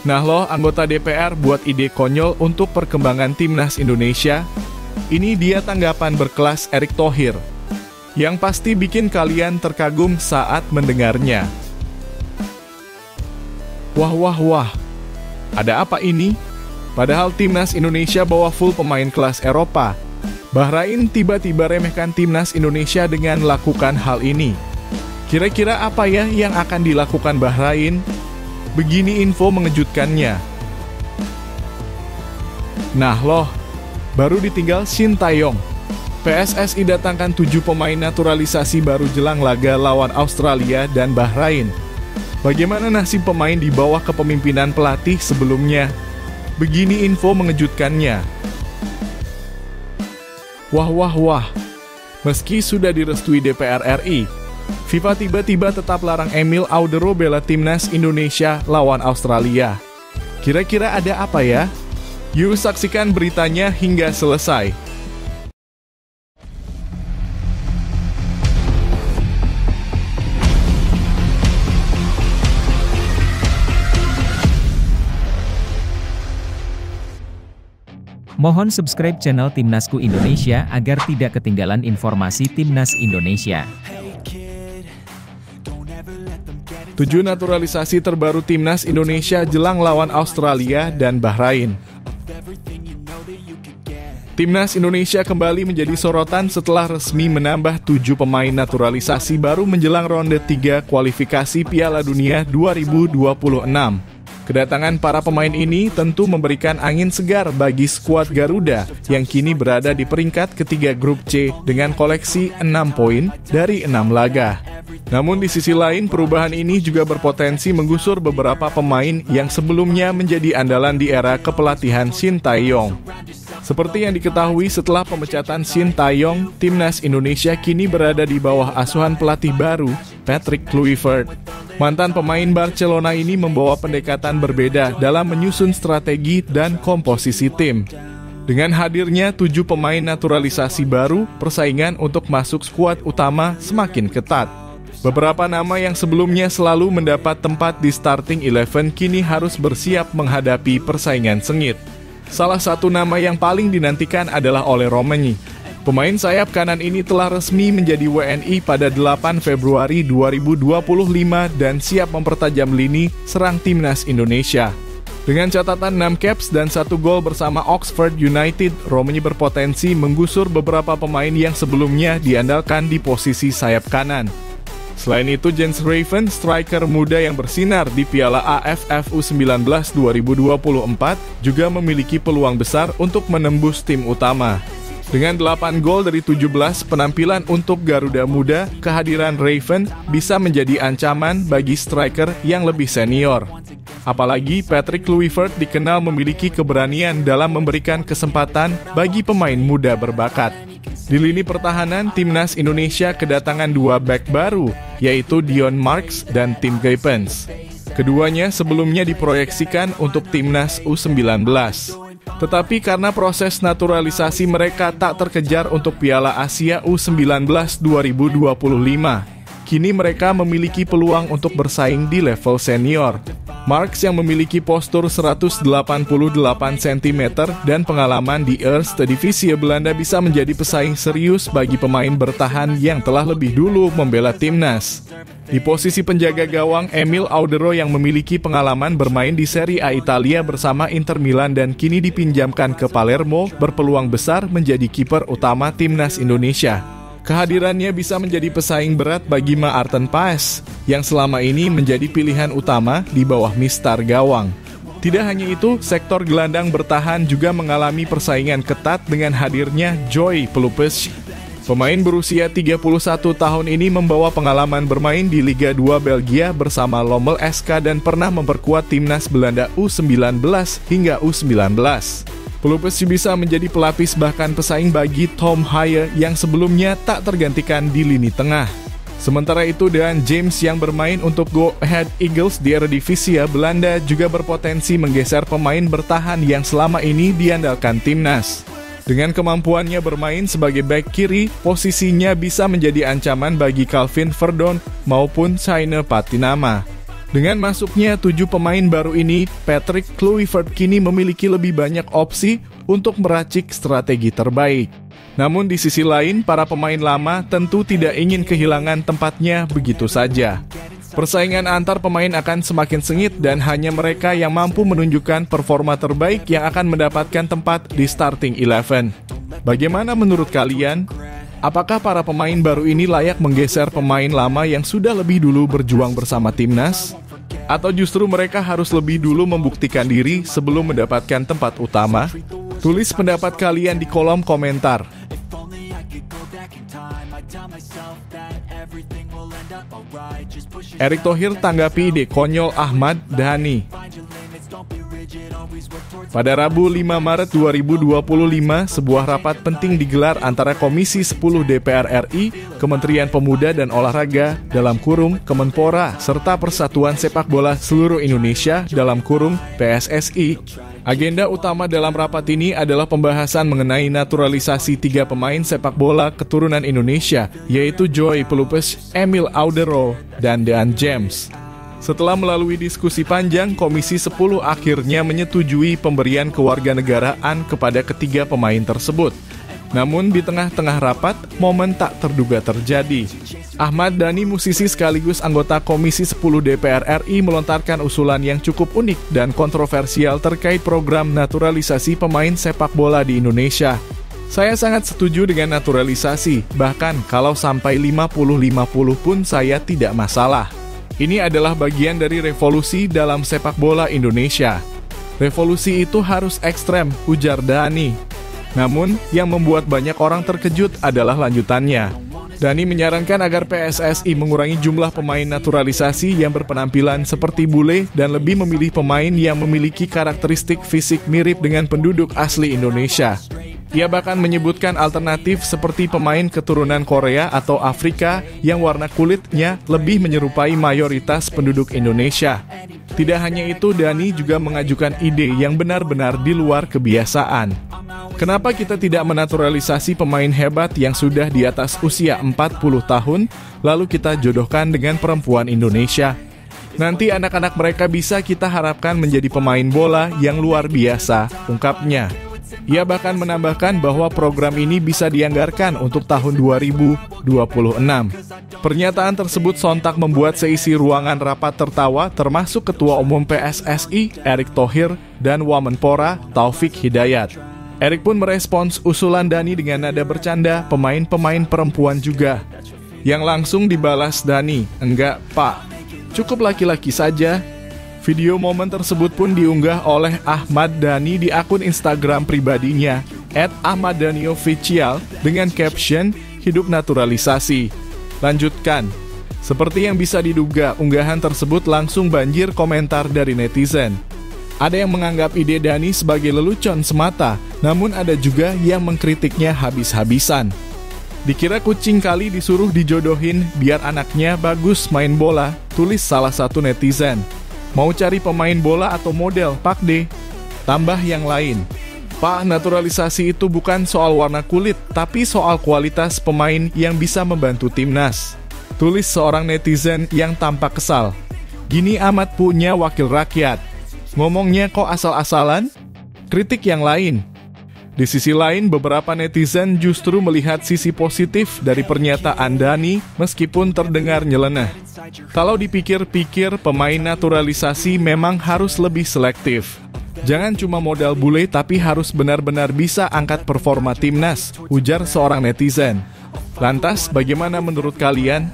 Nah loh, anggota DPR buat ide konyol untuk perkembangan timnas Indonesia. Ini dia tanggapan berkelas Erick Thohir, yang pasti bikin kalian terkagum saat mendengarnya. Wah wah wah, ada apa ini? Padahal timnas Indonesia bawa full pemain kelas Eropa. Bahrain tiba-tiba remehkan timnas Indonesia dengan lakukan hal ini. Kira-kira apa ya yang akan dilakukan Bahrain? Begini info mengejutkannya. Nah loh, baru ditinggal Shin Tae-yong. PSSI datangkan 7 pemain naturalisasi baru jelang laga lawan Australia dan Bahrain. Bagaimana nasib pemain di bawah kepemimpinan pelatih sebelumnya? Begini info mengejutkannya. Wah wah wah, meski sudah direstui DPR RI, FIFA tiba-tiba tetap larang Emil Audero bela timnas Indonesia lawan Australia. Kira-kira ada apa ya? Yuk saksikan beritanya hingga selesai. Mohon subscribe channel Timnasku Indonesia agar tidak ketinggalan informasi Timnas Indonesia. 7 naturalisasi terbaru timnas Indonesia jelang lawan Australia dan Bahrain. Timnas Indonesia kembali menjadi sorotan setelah resmi menambah 7 pemain naturalisasi baru menjelang ronde 3 kualifikasi Piala Dunia 2026. Kedatangan para pemain ini tentu memberikan angin segar bagi skuad Garuda yang kini berada di peringkat ketiga grup C dengan koleksi 6 poin dari 6 laga. Namun di sisi lain, perubahan ini juga berpotensi menggusur beberapa pemain yang sebelumnya menjadi andalan di era kepelatihan Shin Tae-yong. Seperti yang diketahui setelah pemecatan Shin Tae-yong, timnas Indonesia kini berada di bawah asuhan pelatih baru, Patrick Kluivert. Mantan pemain Barcelona ini membawa pendekatan berbeda dalam menyusun strategi dan komposisi tim. Dengan hadirnya 7 pemain naturalisasi baru, persaingan untuk masuk skuad utama semakin ketat. Beberapa nama yang sebelumnya selalu mendapat tempat di starting 11 kini harus bersiap menghadapi persaingan sengit. Salah satu nama yang paling dinantikan adalah Ole Romanyi. Pemain sayap kanan ini telah resmi menjadi WNI pada 8 Februari 2025 dan siap mempertajam lini serang timnas Indonesia. Dengan catatan 6 caps dan 1 gol bersama Oxford United, Romanyi berpotensi menggusur beberapa pemain yang sebelumnya diandalkan di posisi sayap kanan. Selain itu, Jens Raven, striker muda yang bersinar di Piala AFF U19 2024, juga memiliki peluang besar untuk menembus tim utama. Dengan 8 gol dari 17 penampilan untuk Garuda Muda, kehadiran Raven bisa menjadi ancaman bagi striker yang lebih senior. Apalagi Patrick Kluivert dikenal memiliki keberanian dalam memberikan kesempatan bagi pemain muda berbakat. Di lini pertahanan, timnas Indonesia kedatangan 2 bek baru, yaitu Dion Marks dan Tim Geupens. Keduanya sebelumnya diproyeksikan untuk timnas U19. Tetapi karena proses naturalisasi mereka tak terkejar untuk Piala Asia U19 2025, kini mereka memiliki peluang untuk bersaing di level senior. Marks yang memiliki postur 188 cm dan pengalaman di Eerste Divisie Belanda bisa menjadi pesaing serius bagi pemain bertahan yang telah lebih dulu membela timnas. Di posisi penjaga gawang, Emil Audero yang memiliki pengalaman bermain di Serie A Italia bersama Inter Milan dan kini dipinjamkan ke Palermo berpeluang besar menjadi kiper utama timnas Indonesia. Kehadirannya bisa menjadi pesaing berat bagi Maarten Paes, yang selama ini menjadi pilihan utama di bawah mistar gawang. Tidak hanya itu, sektor gelandang bertahan juga mengalami persaingan ketat dengan hadirnya Joy Pelupes. Pemain berusia 31 tahun ini membawa pengalaman bermain di Liga 2 Belgia bersama Lommel SK dan pernah memperkuat timnas Belanda U19 hingga U19. Pelupes bisa menjadi pelapis bahkan pesaing bagi Tom Haye yang sebelumnya tak tergantikan di lini tengah. Sementara itu, Dan James yang bermain untuk Go Ahead Eagles di Eredivisie Belanda juga berpotensi menggeser pemain bertahan yang selama ini diandalkan timnas. Dengan kemampuannya bermain sebagai bek kiri, posisinya bisa menjadi ancaman bagi Calvin Verdon maupun Saine Patinama. Dengan masuknya 7 pemain baru ini, Patrick Kluivert kini memiliki lebih banyak opsi untuk meracik strategi terbaik. Namun di sisi lain, para pemain lama tentu tidak ingin kehilangan tempatnya begitu saja. Persaingan antar pemain akan semakin sengit dan hanya mereka yang mampu menunjukkan performa terbaik yang akan mendapatkan tempat di starting 11. Bagaimana menurut kalian? Apakah para pemain baru ini layak menggeser pemain lama yang sudah lebih dulu berjuang bersama timnas? Atau justru mereka harus lebih dulu membuktikan diri sebelum mendapatkan tempat utama? Tulis pendapat kalian di kolom komentar. Erick Thohir tanggapi ide konyol Ahmad Dhani. Pada Rabu 5 Maret 2025, sebuah rapat penting digelar antara Komisi 10 DPR RI, Kementerian Pemuda dan Olahraga (Kemenpora) serta Persatuan Sepak Bola Seluruh Indonesia (PSSI). Agenda utama dalam rapat ini adalah pembahasan mengenai naturalisasi 3 pemain sepak bola keturunan Indonesia, yaitu Joy Pelupes, Emil Audero, dan Dean James. Setelah melalui diskusi panjang, Komisi 10 akhirnya menyetujui pemberian kewarganegaraan kepada ketiga pemain tersebut. Namun di tengah-tengah rapat, momen tak terduga terjadi. Ahmad Dhani, musisi sekaligus anggota Komisi 10 DPR RI, melontarkan usulan yang cukup unik dan kontroversial terkait program naturalisasi pemain sepak bola di Indonesia. Saya sangat setuju dengan naturalisasi, bahkan kalau sampai 50-50 pun saya tidak masalah. Ini adalah bagian dari revolusi dalam sepak bola Indonesia. Revolusi itu harus ekstrem, ujar Dhani. Namun, yang membuat banyak orang terkejut adalah lanjutannya. Dhani menyarankan agar PSSI mengurangi jumlah pemain naturalisasi yang berpenampilan seperti bule dan lebih memilih pemain yang memiliki karakteristik fisik mirip dengan penduduk asli Indonesia. Ia bahkan menyebutkan alternatif seperti pemain keturunan Korea atau Afrika yang warna kulitnya lebih menyerupai mayoritas penduduk Indonesia. Tidak hanya itu, Dhani juga mengajukan ide yang benar-benar di luar kebiasaan. Kenapa kita tidak menaturalisasi pemain hebat yang sudah di atas usia 40 tahun, lalu kita jodohkan dengan perempuan Indonesia? Nanti anak-anak mereka bisa kita harapkan menjadi pemain bola yang luar biasa, ungkapnya. Ia bahkan menambahkan bahwa program ini bisa dianggarkan untuk tahun 2026. Pernyataan tersebut sontak membuat seisi ruangan rapat tertawa, termasuk Ketua Umum PSSI, Erick Thohir, dan Wamenpora, Taufik Hidayat. Erick pun merespons usulan Dhani dengan nada bercanda, pemain-pemain perempuan juga. Yang langsung dibalas Dhani, enggak pak, cukup laki-laki saja. Video momen tersebut pun diunggah oleh Ahmad Dhani di akun Instagram pribadinya, @ahmaddhaniofficial, dengan caption, hidup naturalisasi. Lanjutkan. Seperti yang bisa diduga, unggahan tersebut langsung banjir komentar dari netizen. Ada yang menganggap ide Dhani sebagai lelucon semata, namun ada juga yang mengkritiknya habis-habisan. Dikira kucing kali disuruh dijodohin biar anaknya bagus main bola, tulis salah satu netizen. Mau cari pemain bola atau model, Pak D? Tambah yang lain. Pak, naturalisasi itu bukan soal warna kulit, tapi soal kualitas pemain yang bisa membantu timnas. Tulis seorang netizen yang tampak kesal. Gini amat punya wakil rakyat. Ngomongnya kok asal-asalan? Kritik yang lain. Di sisi lain, beberapa netizen justru melihat sisi positif dari pernyataan Dhani meskipun terdengar nyeleneh. Kalau dipikir-pikir, pemain naturalisasi memang harus lebih selektif. Jangan cuma modal bule tapi harus benar-benar bisa angkat performa timnas, ujar seorang netizen. Lantas, bagaimana menurut kalian?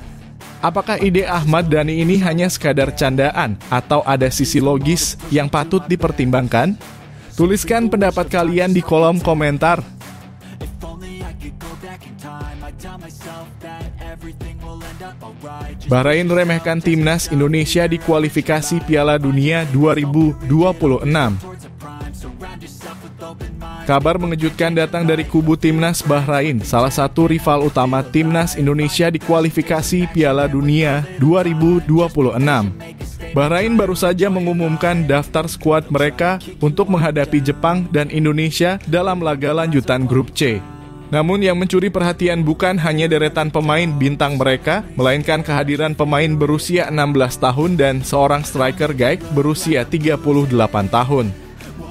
Apakah ide Ahmad Dhani ini hanya sekadar candaan atau ada sisi logis yang patut dipertimbangkan? Tuliskan pendapat kalian di kolom komentar. Bahrain remehkan timnas Indonesia di kualifikasi Piala Dunia 2026. Kabar mengejutkan datang dari kubu timnas Bahrain, salah satu rival utama timnas Indonesia di kualifikasi Piala Dunia 2026. Bahrain baru saja mengumumkan daftar skuad mereka untuk menghadapi Jepang dan Indonesia dalam laga lanjutan grup C. Namun yang mencuri perhatian bukan hanya deretan pemain bintang mereka, melainkan kehadiran pemain berusia 16 tahun dan seorang striker Gaik berusia 38 tahun.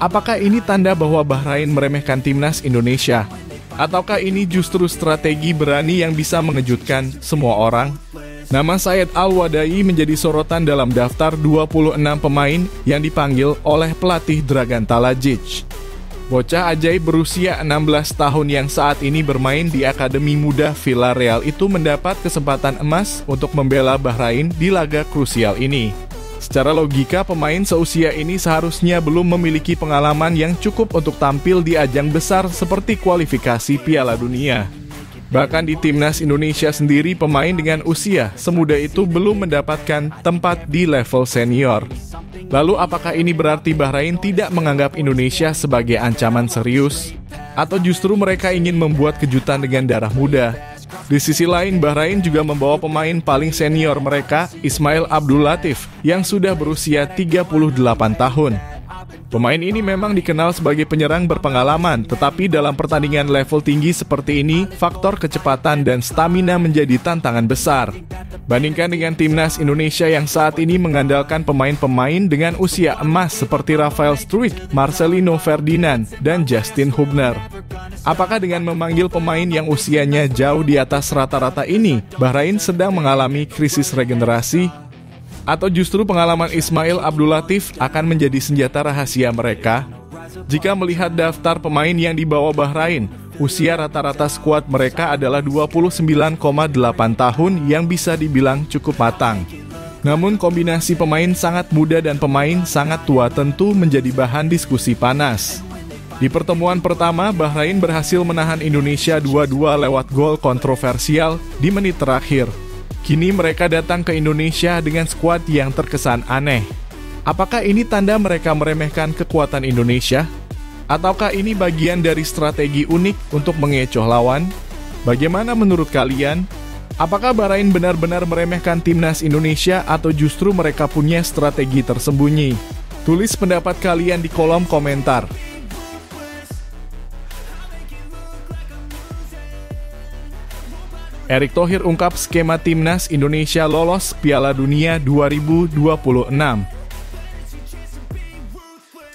Apakah ini tanda bahwa Bahrain meremehkan timnas Indonesia? Ataukah ini justru strategi berani yang bisa mengejutkan semua orang? Nama Said Al-Wadai menjadi sorotan dalam daftar 26 pemain yang dipanggil oleh pelatih Dragan Talajic. Bocah ajaib berusia 16 tahun yang saat ini bermain di Akademi Muda Villarreal itu mendapat kesempatan emas untuk membela Bahrain di laga krusial ini. Secara logika, pemain seusia ini seharusnya belum memiliki pengalaman yang cukup untuk tampil di ajang besar seperti kualifikasi Piala Dunia. Bahkan di timnas Indonesia sendiri, pemain dengan usia semuda itu belum mendapatkan tempat di level senior. Lalu apakah ini berarti Bahrain tidak menganggap Indonesia sebagai ancaman serius? Atau justru mereka ingin membuat kejutan dengan darah muda? Di sisi lain, Bahrain juga membawa pemain paling senior mereka, Ismail Abdul Latif, yang sudah berusia 38 tahun. Pemain ini memang dikenal sebagai penyerang berpengalaman, tetapi dalam pertandingan level tinggi seperti ini, faktor kecepatan dan stamina menjadi tantangan besar. Bandingkan dengan timnas Indonesia yang saat ini mengandalkan pemain-pemain dengan usia emas seperti Rafael Struijk, Marcelino Ferdinand, dan Justin Hubner. Apakah dengan memanggil pemain yang usianya jauh di atas rata-rata ini, Bahrain sedang mengalami krisis regenerasi? Atau justru pengalaman Ismail Abdul Latif akan menjadi senjata rahasia mereka? Jika melihat daftar pemain yang dibawa Bahrain, usia rata-rata skuad mereka adalah 29,8 tahun yang bisa dibilang cukup matang. Namun kombinasi pemain sangat muda dan pemain sangat tua tentu menjadi bahan diskusi panas. Di pertemuan pertama, Bahrain berhasil menahan Indonesia 2-2 lewat gol kontroversial di menit terakhir. Kini mereka datang ke Indonesia dengan skuad yang terkesan aneh. Apakah ini tanda mereka meremehkan kekuatan Indonesia? Ataukah ini bagian dari strategi unik untuk mengecoh lawan? Bagaimana menurut kalian? Apakah Bahrain benar-benar meremehkan timnas Indonesia atau justru mereka punya strategi tersembunyi? Tulis pendapat kalian di kolom komentar. Erick Thohir ungkap skema timnas Indonesia lolos Piala Dunia 2026.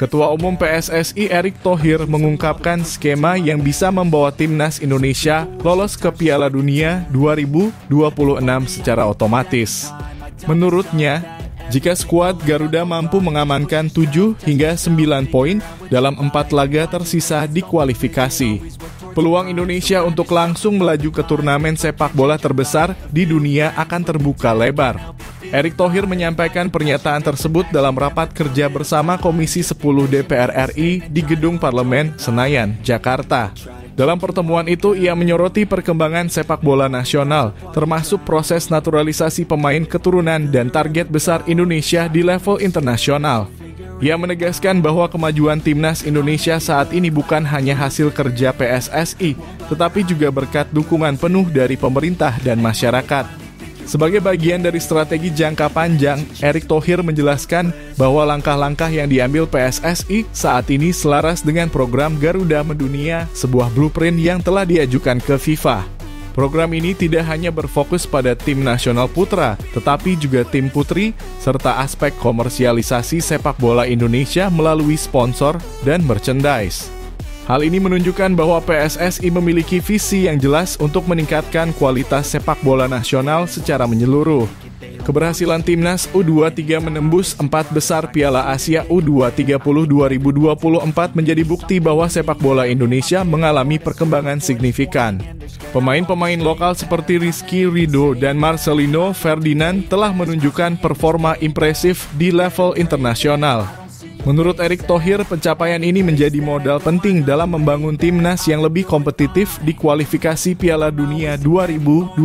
Ketua Umum PSSI Erick Thohir mengungkapkan skema yang bisa membawa timnas Indonesia lolos ke Piala Dunia 2026 secara otomatis. Menurutnya, jika skuad Garuda mampu mengamankan 7 hingga 9 poin dalam 4 laga tersisa di kualifikasi, peluang Indonesia untuk langsung melaju ke turnamen sepak bola terbesar di dunia akan terbuka lebar. Erick Thohir menyampaikan pernyataan tersebut dalam rapat kerja bersama Komisi 10 DPR RI di Gedung Parlemen, Senayan, Jakarta. Dalam pertemuan itu, ia menyoroti perkembangan sepak bola nasional, termasuk proses naturalisasi pemain keturunan dan target besar Indonesia di level internasional. Ia menegaskan bahwa kemajuan timnas Indonesia saat ini bukan hanya hasil kerja PSSI, tetapi juga berkat dukungan penuh dari pemerintah dan masyarakat. Sebagai bagian dari strategi jangka panjang, Erick Thohir menjelaskan bahwa langkah-langkah yang diambil PSSI saat ini selaras dengan program Garuda Mendunia, sebuah blueprint yang telah diajukan ke FIFA. Program ini tidak hanya berfokus pada tim nasional putra, tetapi juga tim putri, serta aspek komersialisasi sepak bola Indonesia melalui sponsor dan merchandise. Hal ini menunjukkan bahwa PSSI memiliki visi yang jelas untuk meningkatkan kualitas sepak bola nasional secara menyeluruh. Keberhasilan timnas U23 menembus 4 besar Piala Asia U20 2024 menjadi bukti bahwa sepak bola Indonesia mengalami perkembangan signifikan. Pemain-pemain lokal seperti Rizky Ridho dan Marcelino Ferdinand telah menunjukkan performa impresif di level internasional. Menurut Erick Thohir, pencapaian ini menjadi modal penting dalam membangun timnas yang lebih kompetitif di kualifikasi Piala Dunia 2026.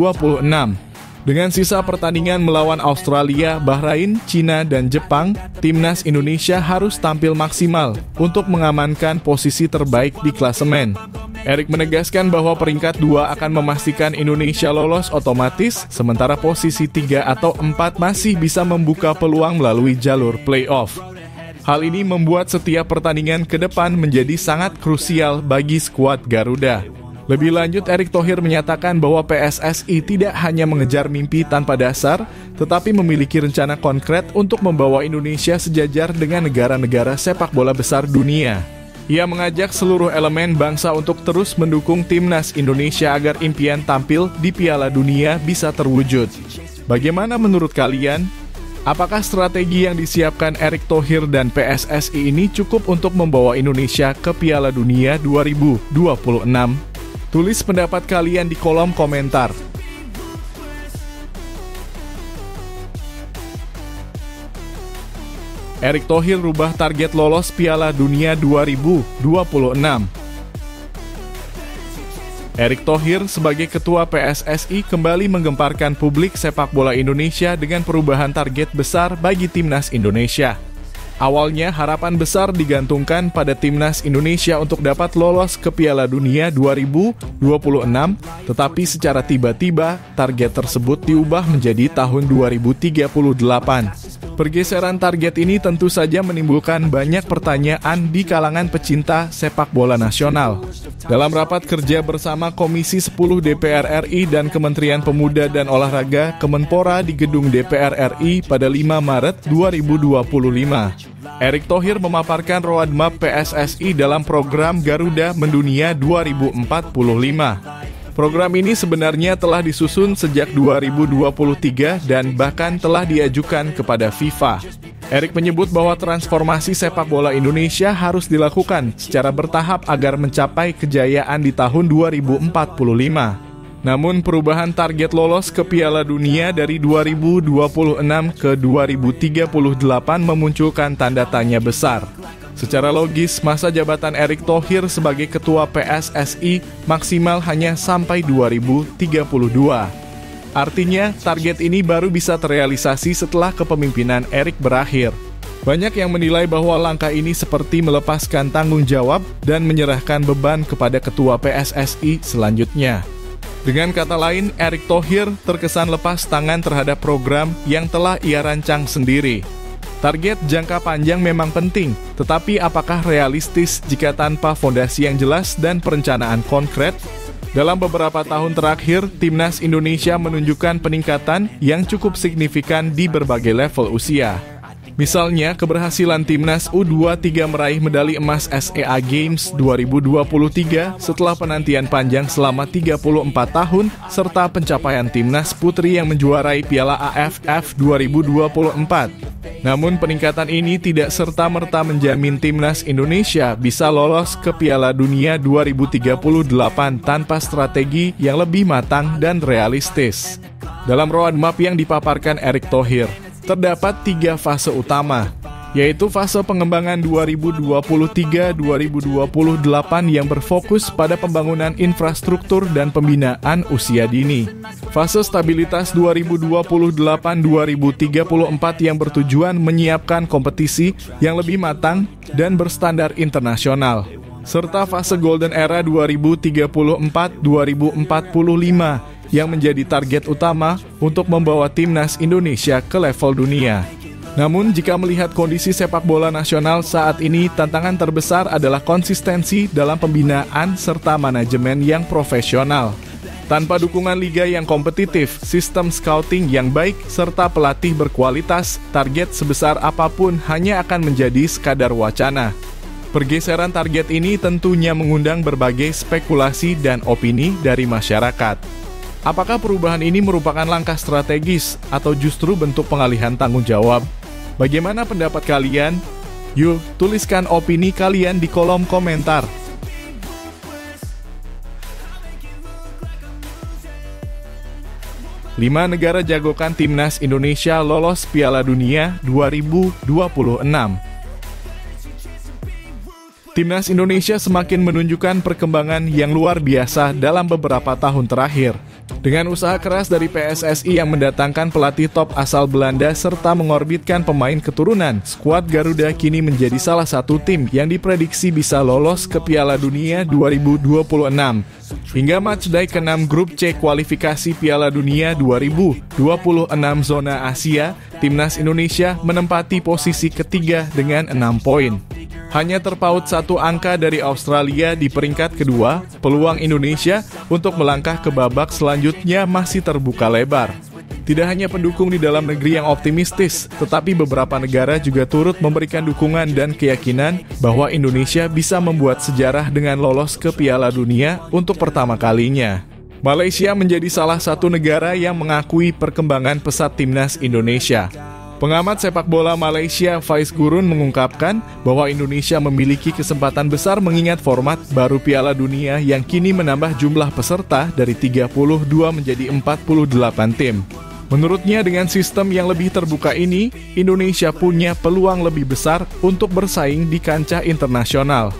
Dengan sisa pertandingan melawan Australia, Bahrain, Cina, dan Jepang, timnas Indonesia harus tampil maksimal untuk mengamankan posisi terbaik di klasemen. Erick menegaskan bahwa peringkat 2 akan memastikan Indonesia lolos otomatis, sementara posisi 3 atau 4 masih bisa membuka peluang melalui jalur play-off. Hal ini membuat setiap pertandingan ke depan menjadi sangat krusial bagi skuad Garuda. Lebih lanjut, Erick Thohir menyatakan bahwa PSSI tidak hanya mengejar mimpi tanpa dasar, tetapi memiliki rencana konkret untuk membawa Indonesia sejajar dengan negara-negara sepak bola besar dunia. Ia mengajak seluruh elemen bangsa untuk terus mendukung timnas Indonesia agar impian tampil di Piala Dunia bisa terwujud. Bagaimana menurut kalian? Apakah strategi yang disiapkan Erick Thohir dan PSSI ini cukup untuk membawa Indonesia ke Piala Dunia 2026? Tulis pendapat kalian di kolom komentar. Erick Thohir rubah target lolos Piala Dunia 2026. Erick Thohir sebagai Ketua PSSI kembali menggemparkan publik sepak bola Indonesia dengan perubahan target besar bagi timnas Indonesia. Awalnya harapan besar digantungkan pada timnas Indonesia untuk dapat lolos ke Piala Dunia 2026, tetapi secara tiba-tiba target tersebut diubah menjadi tahun 2038. Pergeseran target ini tentu saja menimbulkan banyak pertanyaan di kalangan pecinta sepak bola nasional. Dalam rapat kerja bersama Komisi 10 DPR RI dan Kementerian Pemuda dan Olahraga Kemenpora di gedung DPR RI pada 5 Maret 2025, Erick Thohir memaparkan roadmap PSSI dalam program Garuda Mendunia 2045. Program ini sebenarnya telah disusun sejak 2023 dan bahkan telah diajukan kepada FIFA. Erick menyebut bahwa transformasi sepak bola Indonesia harus dilakukan secara bertahap agar mencapai kejayaan di tahun 2045. Namun perubahan target lolos ke Piala Dunia dari 2026 ke 2038 memunculkan tanda tanya besar. Secara logis, masa jabatan Erick Thohir sebagai Ketua PSSI maksimal hanya sampai 2032. Artinya, target ini baru bisa terrealisasi setelah kepemimpinan Erick berakhir. Banyak yang menilai bahwa langkah ini seperti melepaskan tanggung jawab dan menyerahkan beban kepada Ketua PSSI selanjutnya. Dengan kata lain, Erick Thohir terkesan lepas tangan terhadap program yang telah ia rancang sendiri. Target jangka panjang memang penting, tetapi apakah realistis jika tanpa fondasi yang jelas dan perencanaan konkret? Dalam beberapa tahun terakhir, timnas Indonesia menunjukkan peningkatan yang cukup signifikan di berbagai level usia. Misalnya, keberhasilan timnas U23 meraih medali emas SEA Games 2023 setelah penantian panjang selama 34 tahun, serta pencapaian timnas putri yang menjuarai Piala AFF 2024. Namun peningkatan ini tidak serta-merta menjamin timnas Indonesia bisa lolos ke Piala Dunia 2038 tanpa strategi yang lebih matang dan realistis. Dalam roadmap yang dipaparkan Erick Thohir, terdapat 3 fase utama, yaitu fase pengembangan 2023-2028 yang berfokus pada pembangunan infrastruktur dan pembinaan usia dini. Fase stabilitas 2028-2034 yang bertujuan menyiapkan kompetisi yang lebih matang dan berstandar internasional. Serta fase Golden Era 2034-2045 yang menjadi target utama untuk membawa timnas Indonesia ke level dunia. Namun, jika melihat kondisi sepak bola nasional saat ini, tantangan terbesar adalah konsistensi dalam pembinaan serta manajemen yang profesional. Tanpa dukungan liga yang kompetitif, sistem scouting yang baik, serta pelatih berkualitas, target sebesar apapun hanya akan menjadi sekadar wacana. Pergeseran target ini tentunya mengundang berbagai spekulasi dan opini dari masyarakat. Apakah perubahan ini merupakan langkah strategis atau justru bentuk pengalihan tanggung jawab? Bagaimana pendapat kalian? Yuk, tuliskan opini kalian di kolom komentar. 5 negara jagokan timnas Indonesia lolos Piala Dunia 2026. Timnas Indonesia semakin menunjukkan perkembangan yang luar biasa dalam beberapa tahun terakhir. Dengan usaha keras dari PSSI yang mendatangkan pelatih top asal Belanda serta mengorbitkan pemain keturunan, skuad Garuda kini menjadi salah satu tim yang diprediksi bisa lolos ke Piala Dunia 2026. Hingga matchday ke-6 grup C kualifikasi Piala Dunia 2026 zona Asia, timnas Indonesia menempati posisi ketiga dengan 6 poin. Hanya terpaut satu angka dari Australia di peringkat kedua, peluang Indonesia untuk melangkah ke babak selanjutnya masih terbuka lebar. Tidak hanya pendukung di dalam negeri yang optimistis, tetapi beberapa negara juga turut memberikan dukungan dan keyakinan bahwa Indonesia bisa membuat sejarah dengan lolos ke Piala Dunia untuk pertama kalinya. Malaysia menjadi salah satu negara yang mengakui perkembangan pesat timnas Indonesia. Pengamat sepak bola Malaysia Faiz Gurun mengungkapkan bahwa Indonesia memiliki kesempatan besar mengingat format baru Piala Dunia yang kini menambah jumlah peserta dari 32 menjadi 48 tim. Menurutnya dengan sistem yang lebih terbuka ini, Indonesia punya peluang lebih besar untuk bersaing di kancah internasional.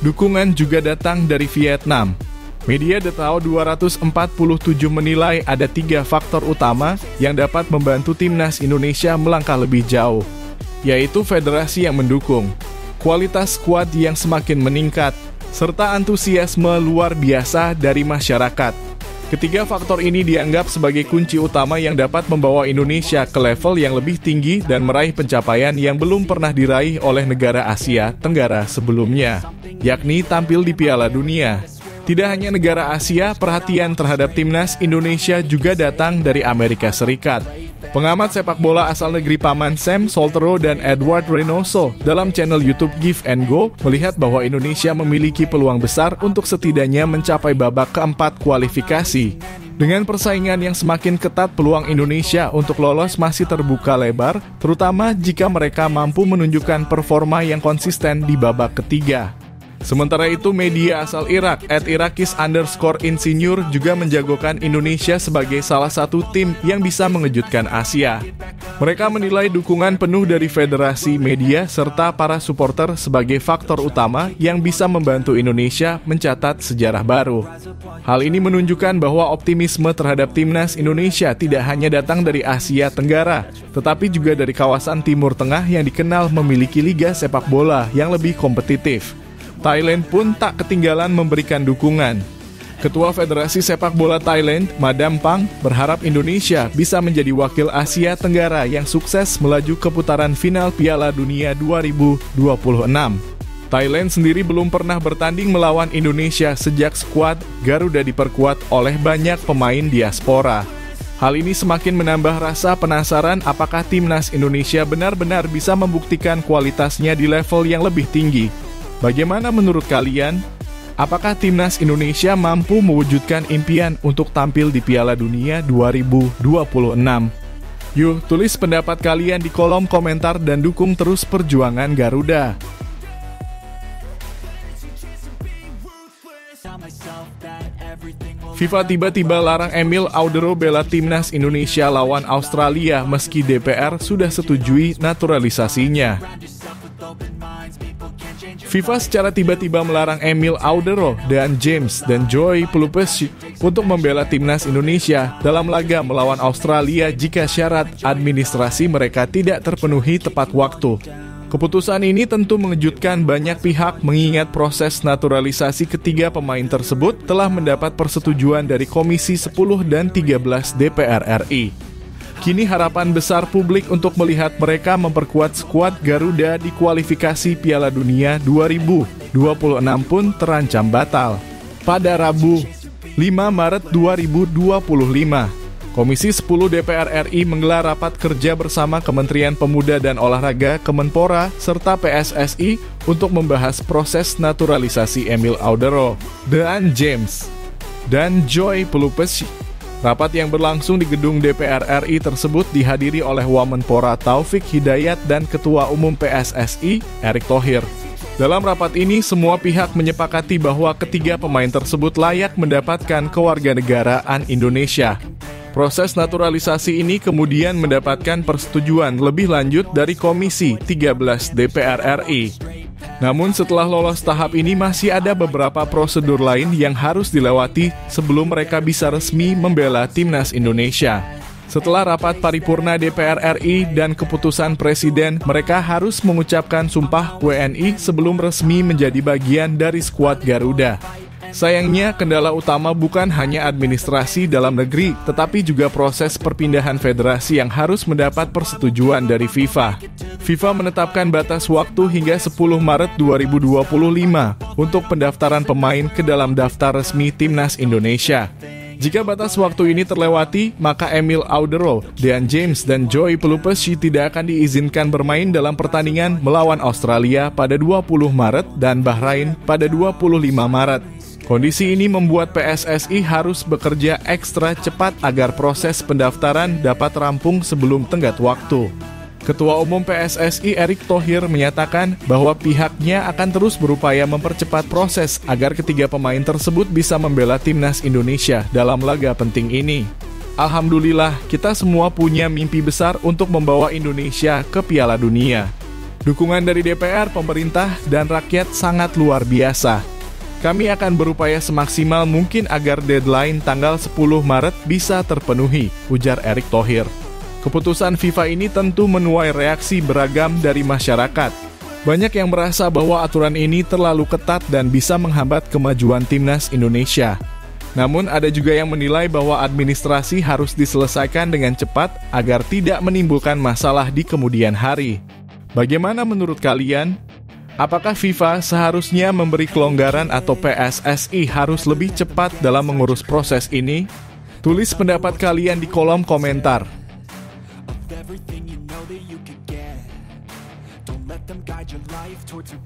Dukungan juga datang dari Vietnam. Media The Tao 247 menilai ada 3 faktor utama yang dapat membantu timnas Indonesia melangkah lebih jauh, yaitu federasi yang mendukung, kualitas skuad yang semakin meningkat, serta antusiasme luar biasa dari masyarakat. Ketiga faktor ini dianggap sebagai kunci utama yang dapat membawa Indonesia ke level yang lebih tinggi dan meraih pencapaian yang belum pernah diraih oleh negara Asia Tenggara sebelumnya, yakni tampil di Piala Dunia. Tidak hanya negara Asia, perhatian terhadap timnas Indonesia juga datang dari Amerika Serikat. Pengamat sepak bola asal negeri paman Sam Soltero dan Edward Reynoso dalam channel YouTube Give and Go melihat bahwa Indonesia memiliki peluang besar untuk setidaknya mencapai babak keempat kualifikasi. Dengan persaingan yang semakin ketat, peluang Indonesia untuk lolos masih terbuka lebar, terutama jika mereka mampu menunjukkan performa yang konsisten di babak ketiga. Sementara itu, media asal Irak @Irakis_Insinyur juga menjagokan Indonesia sebagai salah satu tim yang bisa mengejutkan Asia. Mereka menilai dukungan penuh dari federasi, media, serta para supporter sebagai faktor utama yang bisa membantu Indonesia mencatat sejarah baru. Hal ini menunjukkan bahwa optimisme terhadap timnas Indonesia tidak hanya datang dari Asia Tenggara, tetapi juga dari kawasan Timur Tengah yang dikenal memiliki liga sepak bola yang lebih kompetitif. Thailand pun tak ketinggalan memberikan dukungan. Ketua Federasi Sepak Bola Thailand, Madam Pang, berharap Indonesia bisa menjadi wakil Asia Tenggara yang sukses melaju ke putaran final Piala Dunia 2026. Thailand sendiri belum pernah bertanding melawan Indonesia sejak skuad Garuda diperkuat oleh banyak pemain diaspora. Hal ini semakin menambah rasa penasaran apakah timnas Indonesia benar-benar bisa membuktikan kualitasnya di level yang lebih tinggi. Bagaimana menurut kalian? Apakah timnas Indonesia mampu mewujudkan impian untuk tampil di Piala Dunia 2026? Yuk, tulis pendapat kalian di kolom komentar dan dukung terus perjuangan Garuda. FIFA tiba-tiba larang Emil Audero bela timnas Indonesia lawan Australia meski DPR sudah setujui naturalisasinya. FIFA secara tiba-tiba melarang Emil Audero dan James dan Joy Pelupes untuk membela timnas Indonesia dalam laga melawan Australia jika syarat administrasi mereka tidak terpenuhi tepat waktu. Keputusan ini tentu mengejutkan banyak pihak mengingat proses naturalisasi ketiga pemain tersebut telah mendapat persetujuan dari Komisi 10 dan 13 DPR RI. Kini harapan besar publik untuk melihat mereka memperkuat skuad Garuda di kualifikasi Piala Dunia 2026 pun terancam batal. Pada Rabu, 5 Maret 2025, Komisi 10 DPR RI menggelar rapat kerja bersama Kementerian Pemuda dan Olahraga, Kemenpora, serta PSSI untuk membahas proses naturalisasi Emil Audero dan James dan Joy Pelupes. Rapat yang berlangsung di gedung DPR RI tersebut dihadiri oleh Wamenpora Taufik Hidayat dan Ketua Umum PSSI, Erick Thohir. Dalam rapat ini, semua pihak menyepakati bahwa ketiga pemain tersebut layak mendapatkan kewarganegaraan Indonesia. Proses naturalisasi ini kemudian mendapatkan persetujuan lebih lanjut dari Komisi 13 DPR RI. Namun setelah lolos tahap ini masih ada beberapa prosedur lain yang harus dilewati sebelum mereka bisa resmi membela timnas Indonesia. Setelah rapat paripurna DPR RI dan keputusan Presiden, mereka harus mengucapkan sumpah WNI sebelum resmi menjadi bagian dari skuad Garuda. Sayangnya, kendala utama bukan hanya administrasi dalam negeri, tetapi juga proses perpindahan federasi yang harus mendapat persetujuan dari FIFA. FIFA menetapkan batas waktu hingga 10 Maret 2025 untuk pendaftaran pemain ke dalam daftar resmi Timnas Indonesia. Jika batas waktu ini terlewati, maka Emil Auderol, Dean James, dan Joey Pelupessy tidak akan diizinkan bermain dalam pertandingan melawan Australia pada 20 Maret dan Bahrain pada 25 Maret. Kondisi ini membuat PSSI harus bekerja ekstra cepat agar proses pendaftaran dapat rampung sebelum tenggat waktu. Ketua Umum PSSI Erick Thohir menyatakan bahwa pihaknya akan terus berupaya mempercepat proses agar ketiga pemain tersebut bisa membela Timnas Indonesia dalam laga penting ini. Alhamdulillah, kita semua punya mimpi besar untuk membawa Indonesia ke Piala Dunia. Dukungan dari DPR, pemerintah, dan rakyat sangat luar biasa. Kami akan berupaya semaksimal mungkin agar deadline tanggal 10 Maret bisa terpenuhi, ujar Erick Thohir. Keputusan FIFA ini tentu menuai reaksi beragam dari masyarakat. Banyak yang merasa bahwa aturan ini terlalu ketat dan bisa menghambat kemajuan Timnas Indonesia. Namun ada juga yang menilai bahwa administrasi harus diselesaikan dengan cepat agar tidak menimbulkan masalah di kemudian hari. Bagaimana menurut kalian? Apakah FIFA seharusnya memberi kelonggaran atau PSSI harus lebih cepat dalam mengurus proses ini? Tulis pendapat kalian di kolom komentar.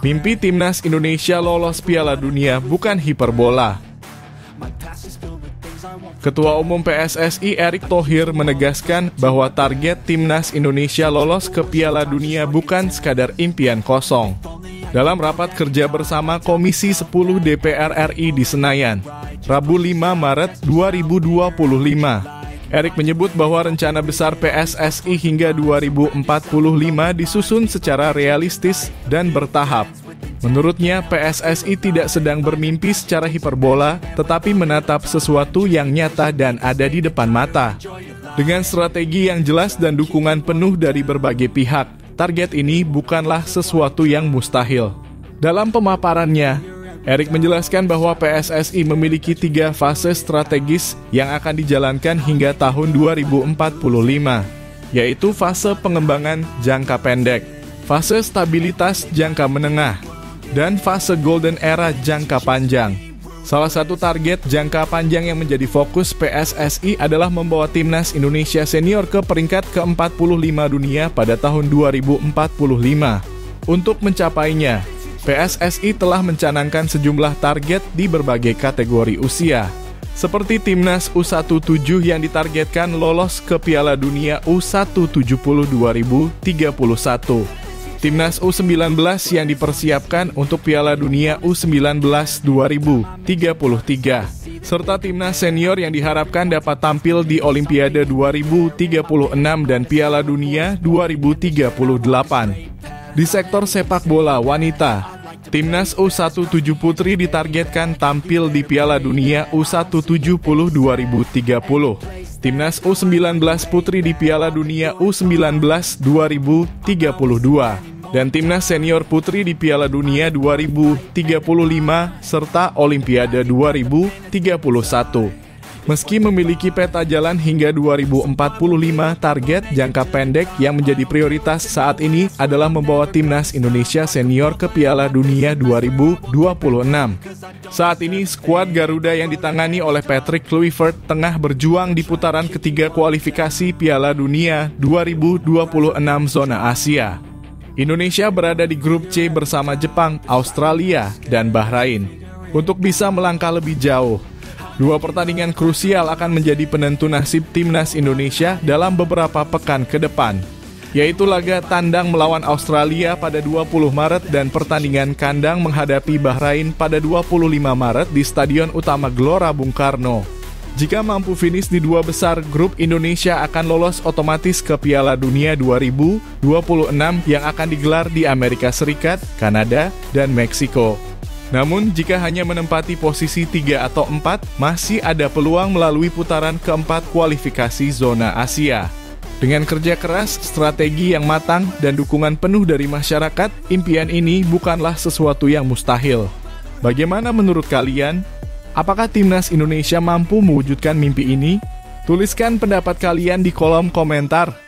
Mimpi Timnas Indonesia lolos Piala Dunia bukan hiperbola. Ketua Umum PSSI Erick Thohir menegaskan bahwa target Timnas Indonesia lolos ke Piala Dunia bukan sekadar impian kosong. Dalam rapat kerja bersama Komisi 10 DPR RI di Senayan, Rabu 5 Maret 2025, Erick menyebut bahwa rencana besar PSSI hingga 2045 disusun secara realistis dan bertahap. Menurutnya, PSSI tidak sedang bermimpi secara hiperbola, tetapi menatap sesuatu yang nyata dan ada di depan mata. Dengan strategi yang jelas dan dukungan penuh dari berbagai pihak, target ini bukanlah sesuatu yang mustahil. Dalam pemaparannya, Erick menjelaskan bahwa PSSI memiliki 3 fase strategis yang akan dijalankan hingga tahun 2045, yaitu fase pengembangan jangka pendek, fase stabilitas jangka menengah, dan fase golden era jangka panjang. Salah satu target jangka panjang yang menjadi fokus PSSI adalah membawa Timnas Indonesia senior ke peringkat ke-45 dunia pada tahun 2045. Untuk mencapainya, PSSI telah mencanangkan sejumlah target di berbagai kategori usia, seperti Timnas U17 yang ditargetkan lolos ke Piala Dunia U170 2031. Timnas U19 yang dipersiapkan untuk Piala Dunia U19 2033, serta Timnas Senior yang diharapkan dapat tampil di Olimpiade 2036 dan Piala Dunia 2038. Di sektor sepak bola wanita, Timnas U17 Putri ditargetkan tampil di Piala Dunia U170 2030. Timnas U19 Putri di Piala Dunia U19 2032. Dan Timnas Senior Putri di Piala Dunia 2035 serta Olimpiade 2031. Meski memiliki peta jalan hingga 2045, target jangka pendek yang menjadi prioritas saat ini adalah membawa Timnas Indonesia Senior ke Piala Dunia 2026. Saat ini, skuad Garuda yang ditangani oleh Patrick Kluivert tengah berjuang di putaran ketiga kualifikasi Piala Dunia 2026 zona Asia. Indonesia berada di grup C bersama Jepang, Australia, dan Bahrain. Untuk bisa melangkah lebih jauh, 2 pertandingan krusial akan menjadi penentu nasib Timnas Indonesia dalam beberapa pekan ke depan, yaitu laga tandang melawan Australia pada 20 Maret dan pertandingan kandang menghadapi Bahrain pada 25 Maret di Stadion Utama Gelora Bung Karno. Jika mampu finish di 2 besar grup, Indonesia akan lolos otomatis ke Piala Dunia 2026 yang akan digelar di Amerika Serikat, Kanada, dan Meksiko. Namun, jika hanya menempati posisi 3 atau 4, masih ada peluang melalui putaran keempat kualifikasi zona Asia. Dengan kerja keras, strategi yang matang, dan dukungan penuh dari masyarakat, impian ini bukanlah sesuatu yang mustahil. Bagaimana menurut kalian? Apakah timnas Indonesia mampu mewujudkan mimpi ini? Tuliskan pendapat kalian di kolom komentar.